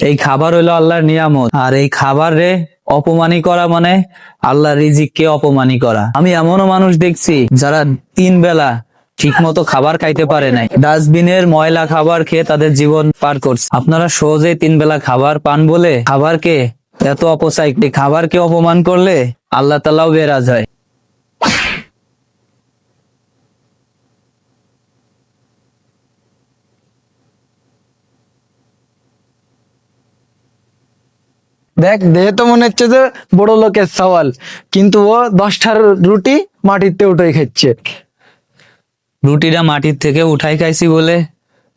এই খাবার হইলো আল্লাহর নিয়ামত, আর এই খাবার রে অপমানি করা মানে আল্লাহর রিজিককে অপমানি করা। আমি এমনও মানুষ দেখছি যারা 3 বেলা ঠিক মতো খাবার খাইতে পারে নাই, ডাস্টবিনের ময়লা খাবার খেয়ে তাদের জীবন পার করছে। আপনারা সহজেই 3 বেলা খাবার পান বলে খাবারকে এত অপচয়, খাবারকে অপমান করলে আল্লাহ তাআলাও বেরাজ হয়। দেখ দেহে তো মনে হচ্ছে যে বড় লোকের সওয়াল, কিন্তু ও 10টার রুটি মাটিতে উঠে খাচ্ছে। রুটিটা মাটির থেকে উঠাই খাইছি বলে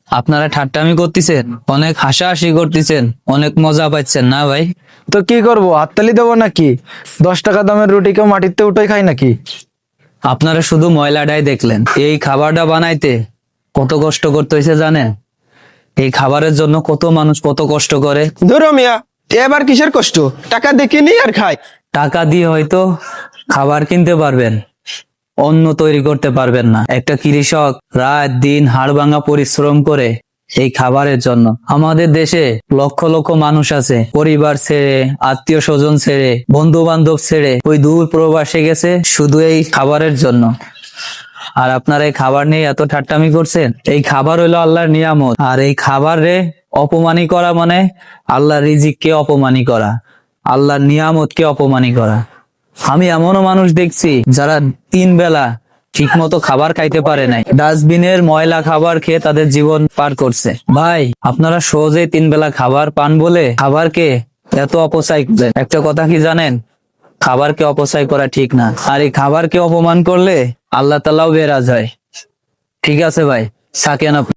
আপনারা ঠাট্টামি করতেছেন, অনেক হাসাহাসি করতেছেন, অনেক মজা পাচ্ছেন না ভাই? তো কি করবো, হাততালি দেবো নাকি? 10 টাকা দামের রুটি কেউ মাটিতে উঠে খায় নাকি? আপনারা শুধু ময়লাটাই দেখলেন, এই খাবারটা বানাইতে কত কষ্ট করতে হয়েছে জানেন? এই খাবারের জন্য কত মানুষ কত কষ্ট করে। ধরো মিয়া, এবার কিসের কষ্ট? টাকা দেখিনি আর খাই। টাকা দিয়ে হয়তো খাবার কিনতে পারবেন, অন্ন তৈরি করতে পারবেন না। একটা কৃষক রাত দিন হাড় ভাঙা পরিশ্রম করে এই খাবারের জন্য। আমাদের দেশে লক্ষ লক্ষ মানুষ আছে পরিবার ছেড়ে, আত্মীয় স্বজন ছেড়ে, বন্ধু বান্ধব ছেড়ে ওই দূর প্রবাসে গেছে শুধু এই খাবারের জন্য। আর আপনারা এই খাবার নিয়ে এত ঠাট্টামি করছেন। এই খাবার হইলো আল্লাহর নিয়ামত, আর এই খাবার রে অপমানি করা মানে আল্লাহর রিজিককে অপমানি করা, আল্লাহর নিয়ামতকে অপমানি করা। আমি এমনও মানুষ দেখছি যারা 3 বেলা ঠিক মতো খাবার খাইতে পারে নাই, ডাস্টবিনের ময়লা খাবার খেয়ে তাদের জীবন পার করছে। ভাই আপনারা সহজেই 3 বেলা খাবার পান বলে খাবারকে এত অপচয় করেন। একটা কথা কি জানেন? খাবারকে অপচয় করা ঠিক না, আর এই খাবারকে অপমান করলে আল্লাহ তাআলাও বেরাজ হয়। ঠিক আছে ভাই, থাকেন আপনি।